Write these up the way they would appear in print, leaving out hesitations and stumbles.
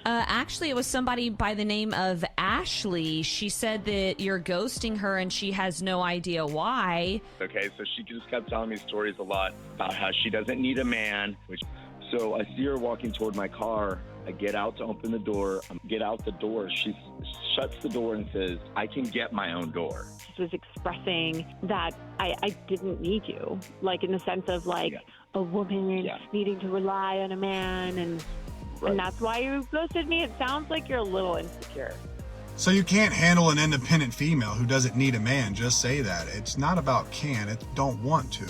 Actually, it was somebody by the name of Ashley. She said that you're ghosting her and she has no idea why. Okay, so she just kept telling me stories a lot about how she doesn't need a man. So I see her walking toward my car. I get out to open the door. She shuts the door and says, I can get my own door. She was expressing that I didn't need you, like in the sense of like a woman needing to rely on a man, and that's why you ghosted me. It sounds like you're a little insecure. So you can't handle an independent female who doesn't need a man. Just say that. It's not about can, it's don't want to.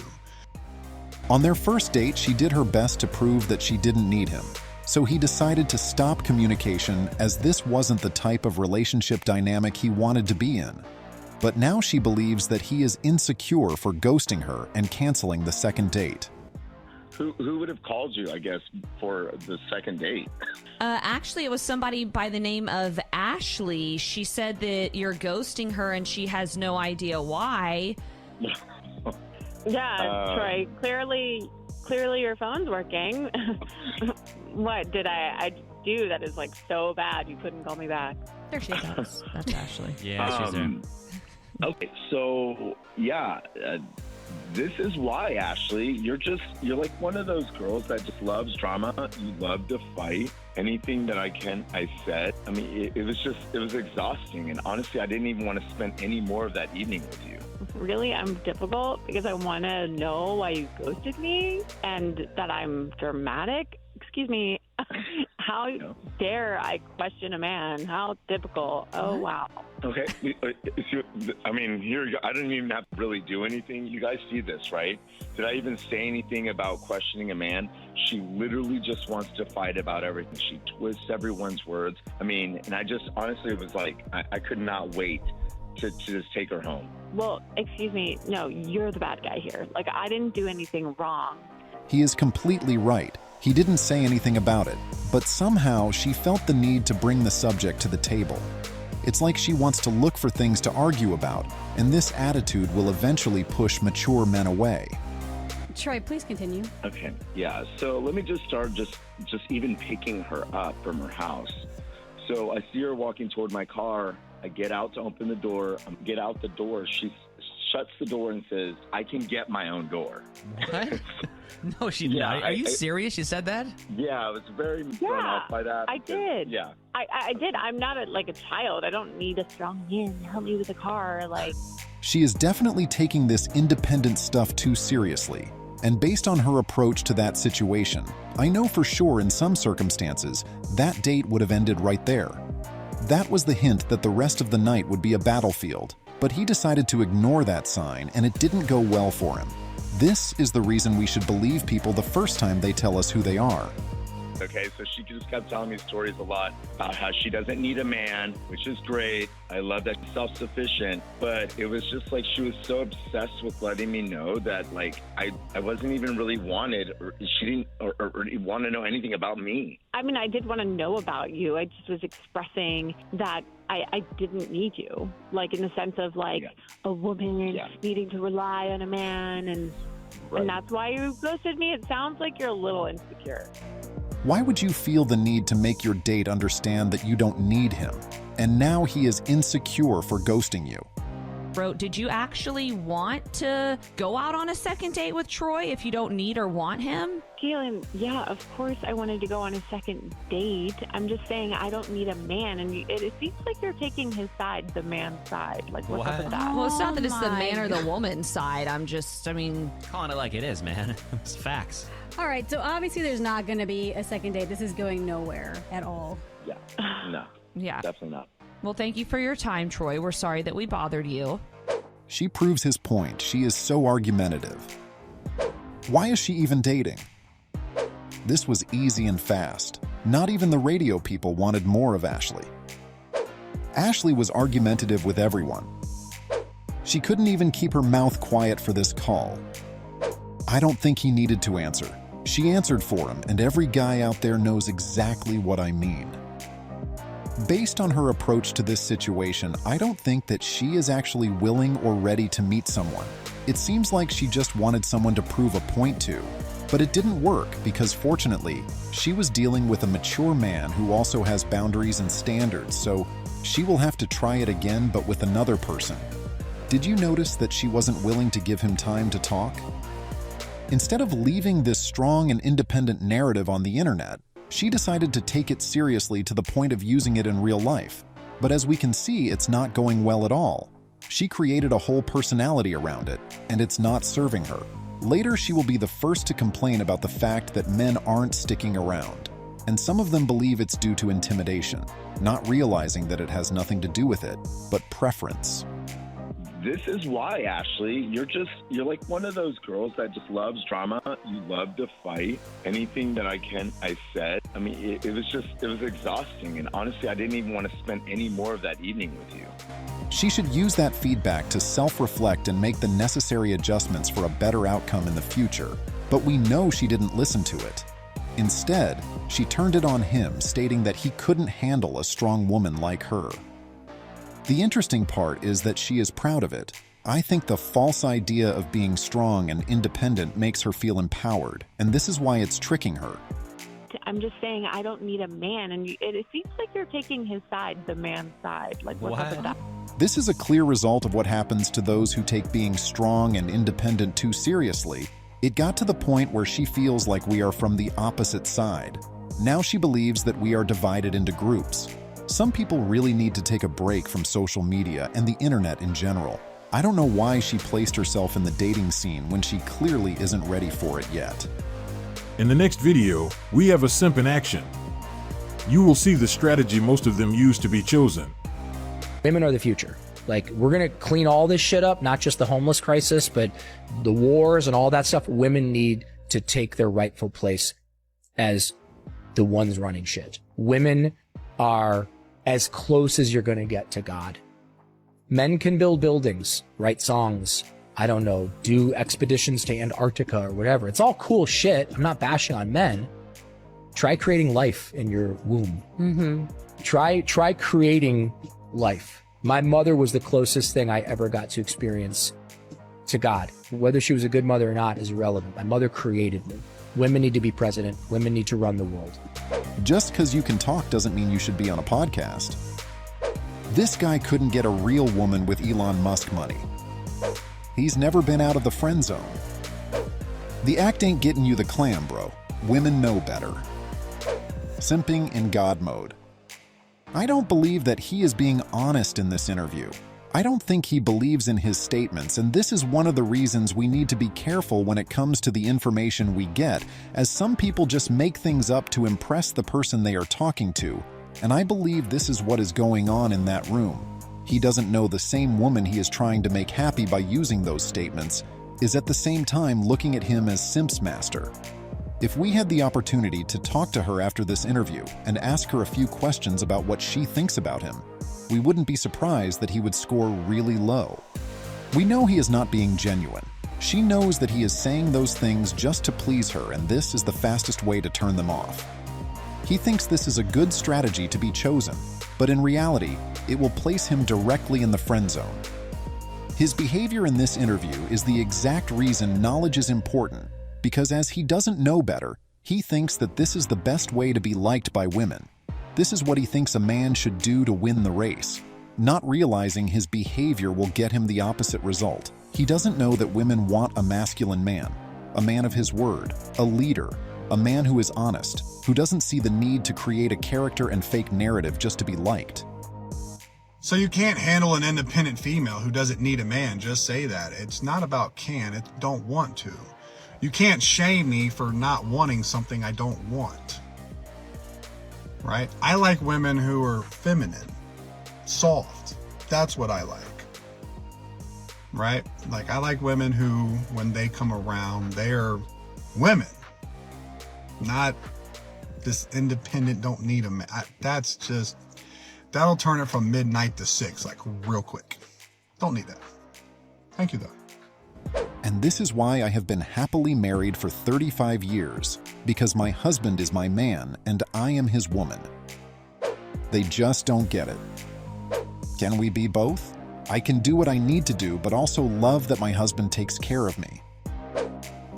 On their first date, she did her best to prove that she didn't need him. So he decided to stop communication as this wasn't the type of relationship dynamic he wanted to be in. But now she believes that he is insecure for ghosting her and canceling the second date. Who would have called you, I guess, for the second date? Actually, it was somebody by the name of Ashley. She said that you're ghosting her and she has no idea why. Yeah, Troy, clearly your phone's working. What did I do that is like so bad you couldn't call me back? There she goes. That's Ashley. Yeah, she's there. Okay, so this is why, Ashley, you're like one of those girls that just loves drama. You love to fight. Anything that I said. I mean, it was exhausting, and honestly, I didn't even want to spend any more of that evening with you. Really, I'm difficult because I want to know why you ghosted me and that I'm dramatic. Excuse me. How dare I question a man? How typical. Oh, wow. Okay. I mean, here, I didn't even have to really do anything. You guys see this, right? Did I even say anything about questioning a man? She literally just wants to fight about everything. She twists everyone's words. I mean, and I just, honestly, it was like, I could not wait to just take her home. Well, excuse me. No, you're the bad guy here. Like, I didn't do anything wrong. He is completely right. He didn't say anything about it, but somehow she felt the need to bring the subject to the table. It's like she wants to look for things to argue about, and this attitude will eventually push mature men away. Troy, please continue. Okay, yeah. So let me just start just even picking her up from her house. So I see her walking toward my car. I get out to open the door. She shuts the door and says, I can get my own door. What? No, she didn't. Are you serious? You said that? Yeah, I was very thrown off by that. I did. Yeah. I did. I'm not like a child. I don't need a strong man to help me with the car. Like, She is definitely taking this independent stuff too seriously. And based on her approach to that situation, I know for sure in some circumstances, that date would have ended right there. That was the hint that the rest of the night would be a battlefield, but he decided to ignore that sign and it didn't go well for him. This is the reason we should believe people the first time they tell us who they are. Okay, so she just kept telling me stories a lot about how she doesn't need a man, which is great. I love that she's self-sufficient, but it was just like she was so obsessed with letting me know that like I wasn't even really wanted, or she didn't or want to know anything about me. I mean, I did want to know about you. I just was expressing that I didn't need you, like in the sense of like a woman needing to rely on a man, and that's why you ghosted me. It sounds like you're a little insecure. Why would you feel the need to make your date understand that you don't need him? And now he is insecure for ghosting you. Bro, did you actually want to go out on a second date with Troy if you don't need or want him? Kaylin, yeah, of course I wanted to go on a second date. I'm just saying I don't need a man, and it seems like you're taking his side, the man's side. Like, what's up with that? Well, it's not that it's the man or the woman's side. Calling it like it is, man. It's facts. All right, so obviously there's not going to be a second date. This is going nowhere at all. Yeah, no. Yeah. Definitely not. Well, thank you for your time, Troy. We're sorry that we bothered you. She proves his point. She is so argumentative. Why is she even dating? This was easy and fast. Not even the radio people wanted more of Ashley. Ashley was argumentative with everyone. She couldn't even keep her mouth quiet for this call. I don't think he needed to answer. She answered for him, and every guy out there knows exactly what I mean. Based on her approach to this situation, I don't think that she is actually willing or ready to meet someone. It seems like she just wanted someone to prove a point to. But it didn't work because, fortunately, she was dealing with a mature man who also has boundaries and standards, so she will have to try it again, but with another person. Did you notice that she wasn't willing to give him time to talk? Instead of leaving this strong and independent narrative on the internet, she decided to take it seriously to the point of using it in real life. But as we can see, it's not going well at all. She created a whole personality around it, and it's not serving her. Later, she will be the first to complain about the fact that men aren't sticking around. And some of them believe it's due to intimidation, not realizing that it has nothing to do with it, but preference. This is why, Ashley, you're like one of those girls that just loves drama. You love to fight. Anything that I said. I mean, it was exhausting. And honestly, I didn't even want to spend any more of that evening with you. She should use that feedback to self-reflect and make the necessary adjustments for a better outcome in the future. But we know she didn't listen to it. Instead, she turned it on him, stating that he couldn't handle a strong woman like her. The interesting part is that she is proud of it. I think the false idea of being strong and independent makes her feel empowered, and this is why it's tricking her. I'm just saying I don't need a man, and it seems like you're taking his side, the man's side. Like, what's up with that? This is a clear result of what happens to those who take being strong and independent too seriously. It got to the point where she feels like we are from the opposite side. Now she believes that we are divided into groups. Some people really need to take a break from social media and the internet in general. I don't know why she placed herself in the dating scene when she clearly isn't ready for it yet. In the next video, we have a simp in action. You will see the strategy most of them use to be chosen. Women are the future. Like, we're going to clean all this shit up, not just the homeless crisis, but the wars and all that stuff. Women need to take their rightful place as the ones running shit. Women are as close as you're going to get to God. Men can build buildings, write songs, I don't know, do expeditions to Antarctica or whatever. It's all cool shit. I'm not bashing on men. Try creating life in your womb. Mm-hmm. Try creating life. My mother was the closest thing I ever got to experience to God. Whether she was a good mother or not is irrelevant. My mother created me. Women need to be president. Women need to run the world. Just because you can talk doesn't mean you should be on a podcast. This guy couldn't get a real woman with Elon Musk money. He's never been out of the friend zone. The act ain't getting you the clam, bro. Women know better. Simping in God mode. I don't believe that he is being honest in this interview. I don't think he believes in his statements, and this is one of the reasons we need to be careful when it comes to the information we get, as some people just make things up to impress the person they are talking to, and I believe this is what is going on in that room. He doesn't know the same woman he is trying to make happy by using those statements is at the same time looking at him as Simp's master. If we had the opportunity to talk to her after this interview and ask her a few questions about what she thinks about him, we wouldn't be surprised that he would score really low. We know he is not being genuine. She knows that he is saying those things just to please her, and this is the fastest way to turn them off. He thinks this is a good strategy to be chosen, but in reality, it will place him directly in the friend zone. His behavior in this interview is the exact reason knowledge is important, because as he doesn't know better, he thinks that this is the best way to be liked by women. This is what he thinks a man should do to win the race, not realizing his behavior will get him the opposite result. He doesn't know that women want a masculine man, a man of his word, a leader, a man who is honest, who doesn't see the need to create a character and fake narrative just to be liked. So you can't handle an independent female who doesn't need a man. Just say that. It's not about can, it's don't want to. You can't shame me for not wanting something I don't want. Right? I like women who are feminine, soft. That's what I like. Right? Like, I like women who, when they come around, they're women. Not this independent, don't need a man. That's just, that'll turn it from midnight to 6, like real quick. Don't need that. Thank you, though. And this is why I have been happily married for 35 years, because my husband is my man and I am his woman. They just don't get it. Can we be both? I can do what I need to do, but also love that my husband takes care of me.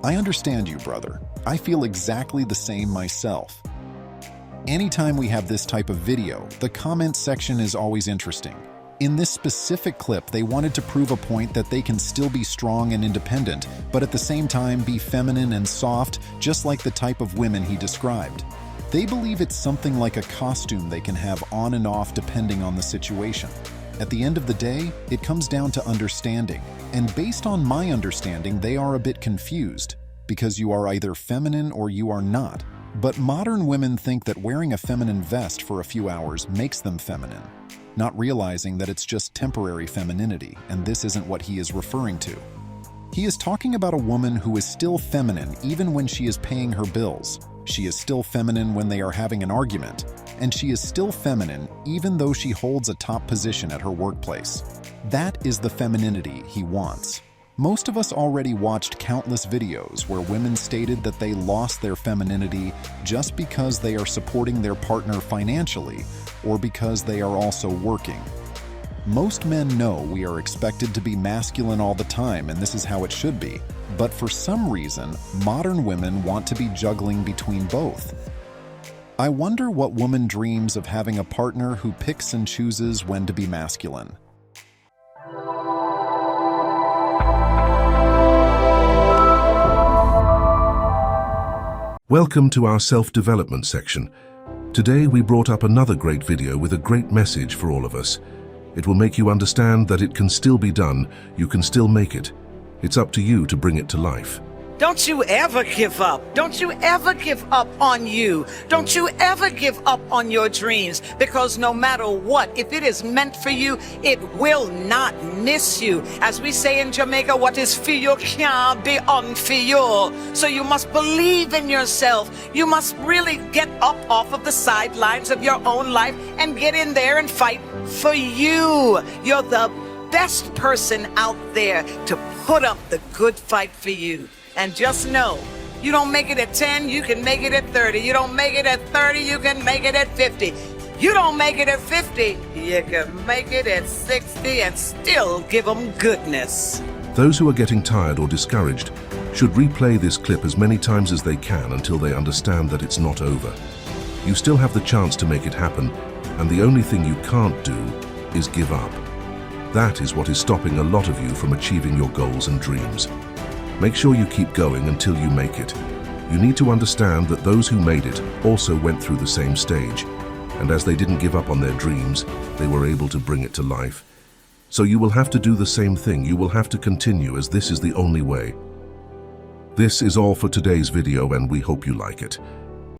I understand you, brother. I feel exactly the same myself. Anytime we have this type of video, the comment section is always interesting. In this specific clip, they wanted to prove a point that they can still be strong and independent, but at the same time be feminine and soft, just like the type of women he described. They believe it's something like a costume they can have on and off depending on the situation. At the end of the day, it comes down to understanding, and based on my understanding, they are a bit confused, because you are either feminine or you are not. But modern women think that wearing a feminine vest for a few hours makes them feminine, not realizing that it's just temporary femininity, and this isn't what he is referring to. He is talking about a woman who is still feminine even when she is paying her bills. She is still feminine when they are having an argument, and she is still feminine even though she holds a top position at her workplace. That is the femininity he wants. Most of us already watched countless videos where women stated that they lost their femininity just because they are supporting their partner financially or because they are also working. Most men know we are expected to be masculine all the time, and this is how it should be. But for some reason, modern women want to be juggling between both. I wonder what woman dreams of having a partner who picks and chooses when to be masculine. Welcome to our self-development section. Today we brought up another great video with a great message for all of us. It will make you understand that it can still be done, you can still make it. It's up to you to bring it to life. Don't you ever give up. Don't you ever give up on you. Don't you ever give up on your dreams, because no matter what, if it is meant for you, it will not miss you. As we say in Jamaica, what is for you can't be unfor. So you must believe in yourself. You must really get up off of the sidelines of your own life and get in there and fight for you. You're the best person out there to put up the good fight for you. And just know, you don't make it at 10, you can make it at 30. You don't make it at 30, you can make it at 50. You don't make it at 50, you can make it at 60 and still give them goodness. Those who are getting tired or discouraged should replay this clip as many times as they can until they understand that it's not over. You still have the chance to make it happen, and the only thing you can't do is give up. That is what is stopping a lot of you from achieving your goals and dreams. Make sure you keep going until you make it. You need to understand that those who made it also went through the same stage, and as they didn't give up on their dreams, they were able to bring it to life. So you will have to do the same thing. You will have to continue, as this is the only way. This is all for today's video, and we hope you like it.